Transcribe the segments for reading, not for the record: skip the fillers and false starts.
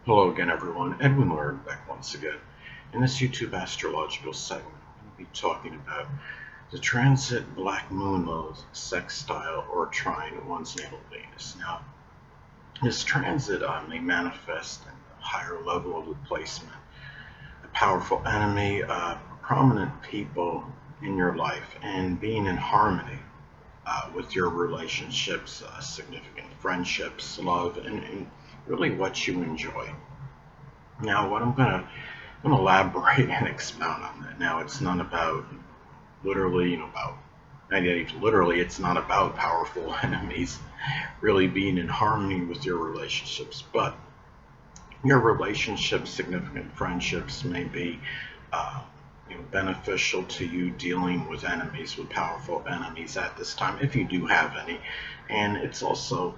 Hello again, everyone. Edwin Learnard back once again. In this YouTube astrological segment, I'm going to be talking about the transit Black Moon Lilith Sextile or Trine one's natal Venus. Now, this transit may manifest in a higher level of the placement, a powerful enemy, prominent people in your life, and being in harmony with your relationships, significant friendships, love, and really what you enjoy. Now, what I'm going to elaborate and expound on that. Now, it's not about literally, not even literally, it's not about powerful enemies really being in harmony with your relationships, but your relationships, significant friendships may be beneficial to you dealing with enemies, with powerful enemies at this time, if you do have any. And it's also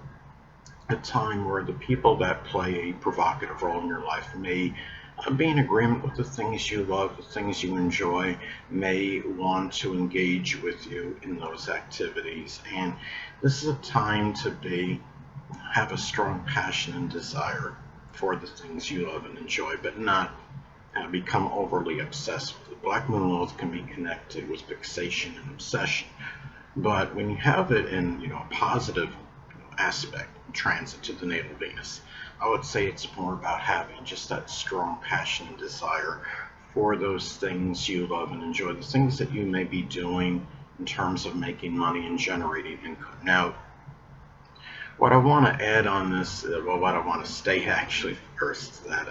a time where the people that play a provocative role in your life may be in agreement with the things you love, the things you enjoy, may want to engage with you in those activities. And this is a time to have a strong passion and desire for the things you love and enjoy, but not become overly obsessed with it. Black Moon Lilith can be connected with fixation and obsession, but when you have it in a positive aspect, transit to the natal Venus, I would say it's more about having just that strong passion and desire for those things you love and enjoy, the things that you may be doing in terms of making money and generating income. Now, what I want to add on this, what I want to state actually first, is that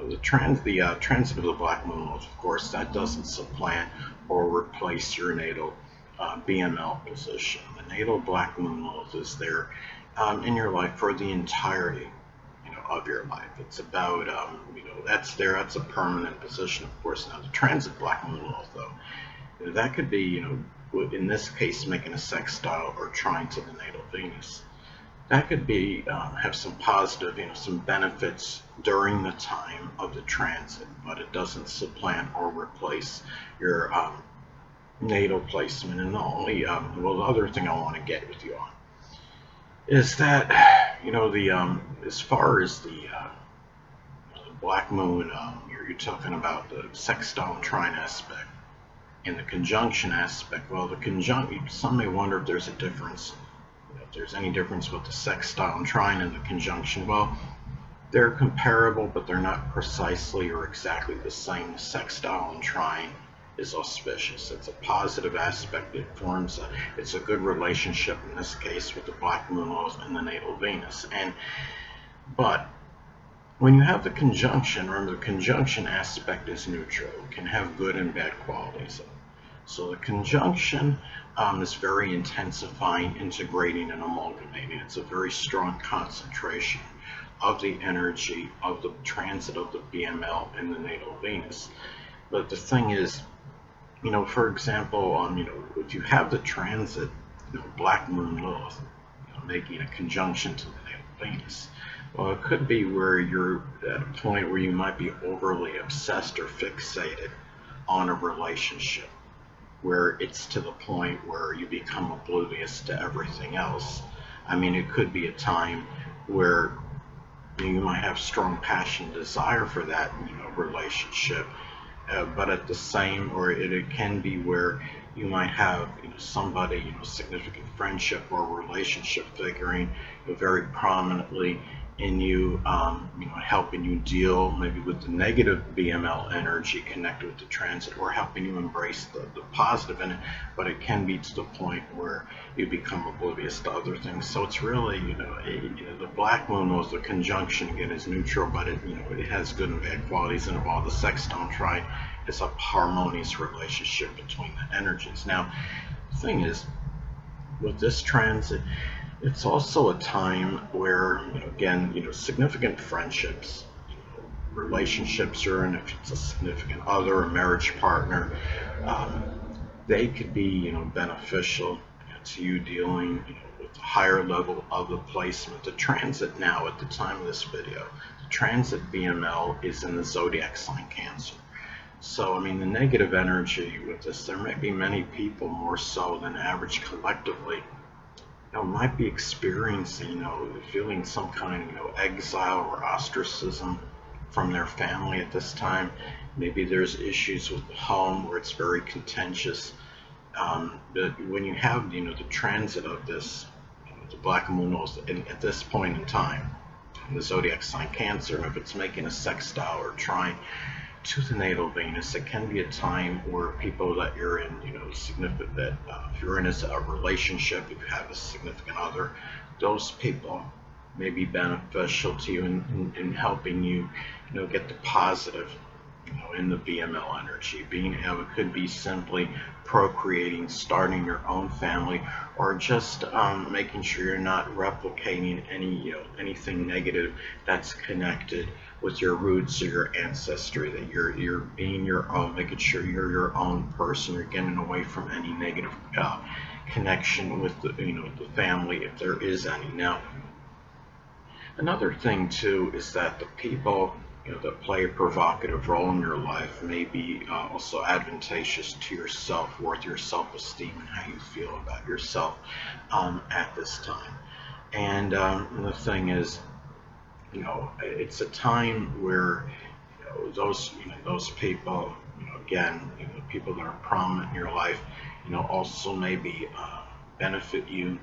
the transit of the Black Moon Lilith, of course, that doesn't supplant or replace your natal BML position. The natal Black Moon Lilith is there in your life for the entirety, of your life. It's about, that's a permanent position, of course. Now, the transit Black Moon Lilith, though, that could be, in this case, making a sextile or trine to the natal Venus. That could be have some positive, some benefits during the time of the transit, but it doesn't supplant or replace your natal placement. And the only, the other thing I want to get with you on is that, as far as the Black Moon, you're talking about the sextile and trine aspect and the conjunction aspect. Well, some may wonder if there's a difference. If there's any difference with the sextile and trine and the conjunction. Well, they're comparable, but they're not precisely or exactly the same. The sextile and trine is auspicious. It's a positive aspect. It's a good relationship in this case with the Black Moon Lilith and the natal Venus. But when you have the conjunction, remember the conjunction aspect is neutral. It can have good and bad qualities. So the conjunction is very intensifying, integrating, and amalgamating. It's a very strong concentration of the energy of the transit of the BML and the natal Venus. But the thing is, for example, if you have the transit, Black Moon Lilith, making a conjunction to the natal Venus, well, it could be where you're at a point where you might be overly obsessed or fixated on a relationship, where it's to the point where you become oblivious to everything else. I mean, it could be a time where you might have strong passion, desire for that, relationship, but at the same, or it can be where you might have, somebody, significant friendship or relationship figuring very prominently in you, helping you deal maybe with the negative BML energy connected with the transit, or helping you embrace the positive in it. But it can be to the point where you become oblivious to other things. So it's really, the Black Moon was the conjunction, again, is neutral, but it has good and bad qualities, and while the sextile trine is a harmonious relationship between the energies. Now, the thing is, with this transit, it's also a time where, again, significant friendships, relationships you're in, if it's a significant other, a marriage partner, they could be, beneficial to you dealing, with a higher level of the placement. The transit now, at the time of this video, the transit BML is in the zodiac sign Cancer. So, I mean, the negative energy with this, there may be many people more so than average collectively might be experiencing, feeling some kind of, exile or ostracism from their family at this time. Maybe there's issues with the home where it's very contentious. But when you have, the transit of this, the Black Moon Lilith, at this point in time, the zodiac sign Cancer, and if it's making a sextile or trine to the natal Venus, it can be a time where people that you're in, significant, that if you're in a relationship, if you have a significant other, those people may be beneficial to you in helping you, get the positive, in the BML energy. Being able, it could be simply procreating, starting your own family, or just making sure you're not replicating anything negative that's connected with your roots or your ancestry. That you're being your own, making sure you're your own person. You're getting away from any negative connection with the family, if there is any. Now, another thing too is that the people that play a provocative role in your life may be also advantageous to your self-worth, your self-esteem, and how you feel about yourself at this time. And the thing is, it's a time where those people, again, the people that are prominent in your life, also maybe benefit you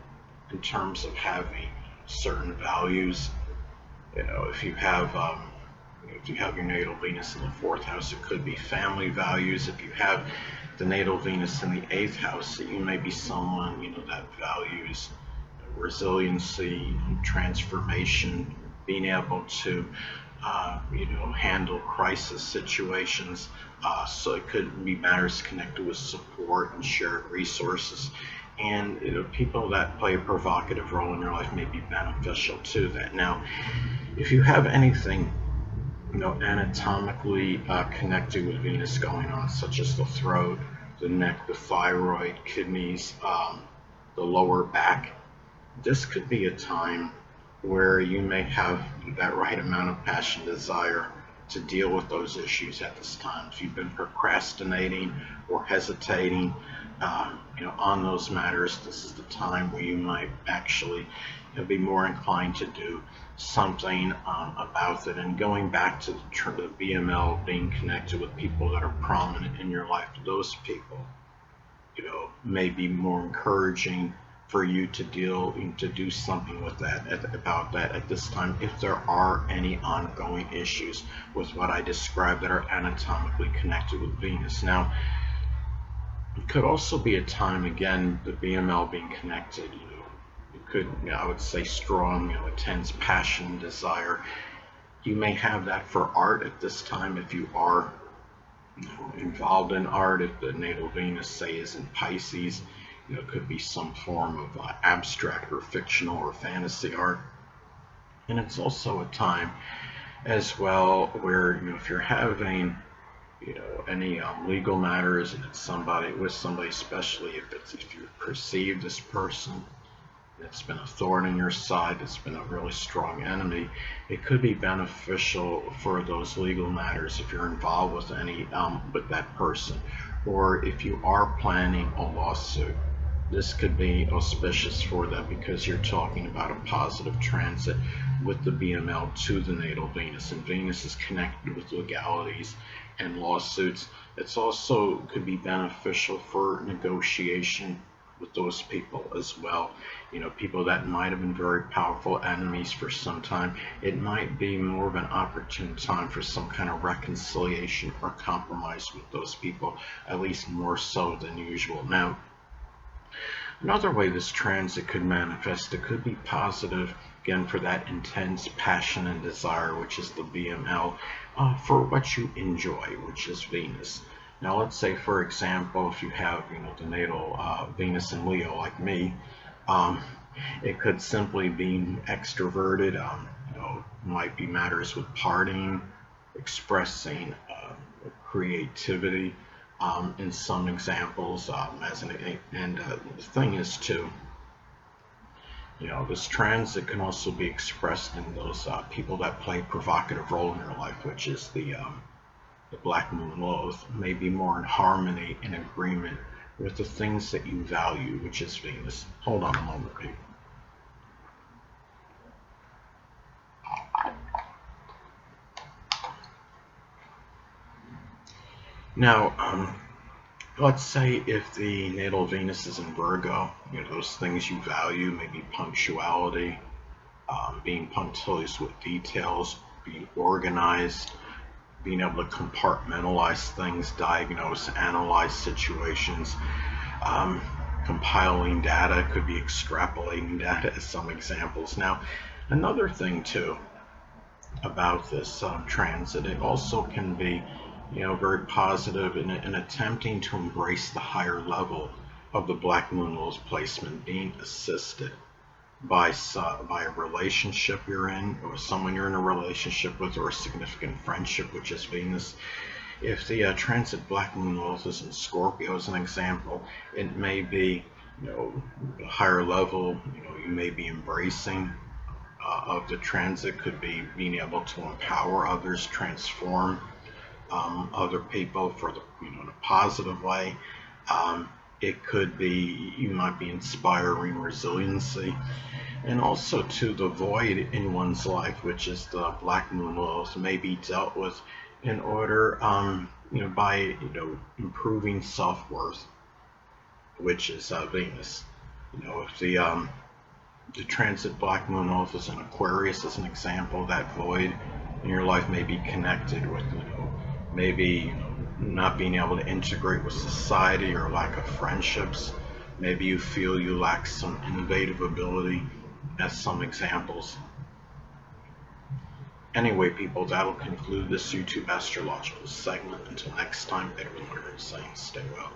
in terms of having certain values. If you have your natal Venus in the fourth house, it could be family values. If you have the natal Venus in the eighth house, you may be someone that values resiliency, transformation, being able to handle crisis situations. So it could be matters connected with support and shared resources. And people that play a provocative role in your life may be beneficial to that. Now, if you have anything anatomically connected with Venus going on, such as the throat, the neck, the thyroid, kidneys, the lower back, this could be a time where you may have that right amount of passion, desire to deal with those issues at this time. If you've been procrastinating or hesitating, on those matters, this is the time where you might actually be more inclined to do something about it. And going back to the BML being connected with people that are prominent in your life, those people, may be more encouraging for you to do something with about that at this time, if there are any ongoing issues with what I described that are anatomically connected with Venus. Now, it could also be a time, again, the BML being connected, it could, I would say, strong, intense passion, desire. You may have that for art at this time if you are involved in art. If the natal Venus, say, is in Pisces, it could be some form of abstract or fictional or fantasy art. And it's also a time as well where, if you're having any legal matters, and it's somebody, especially if you perceive this person that's been a thorn in your side, that's been a really strong enemy, it could be beneficial for those legal matters if you're involved with with that person, or if you are planning a lawsuit. This could be auspicious for that because you're talking about a positive transit with the BML to the natal Venus, and Venus is connected with legalities and lawsuits. It's also could be beneficial for negotiation with those people as well. People that might have been very powerful enemies for some time, it might be more of an opportune time for some kind of reconciliation or compromise with those people, at least more so than usual. Now, another way this transit could manifest, it could be positive, again, for that intense passion and desire, which is the BML, for what you enjoy, which is Venus. Now, let's say, for example, if you have, the natal Venus in Leo, like me, it could simply be extroverted. Might be matters with partying, expressing creativity. In some examples, and the thing is too, this transit can also be expressed in those people that play a provocative role in your life, which is the Black Moon Lilith, may be more in harmony and agreement with the things that you value, which is Venus. Hold on a moment, people. Now, let's say if the natal Venus is in Virgo, those things you value, maybe punctuality, being punctilious with details, being organized, being able to compartmentalize things, diagnose, analyze situations, um, compiling data, could be extrapolating data as some examples. Now, another thing too about this transit, it also can be, very positive in attempting to embrace the higher level of the Black Moon Lilith placement, being assisted by a relationship you're in, or someone you're in a relationship with, or a significant friendship, which is Venus. If the transit Black Moon Lilith is in Scorpio, as an example, it may be, a higher level, you may be embracing of the transit, could be being able to empower others, transform other people for the, in a positive way. It could be, you might be inspiring resiliency, and also to the void in one's life, which is the Black Moon Lilith, may be dealt with in order, by, improving self-worth, which is Venus. If the transit Black Moon Lilith is in Aquarius, as an example, that void in your life may be connected with, maybe not being able to integrate with society, or lack of friendships. Maybe you feel you lack some innovative ability, as some examples. Anyway, people, that'll conclude this YouTube astrological segment. Until next time, Edwin Learnard saying stay well.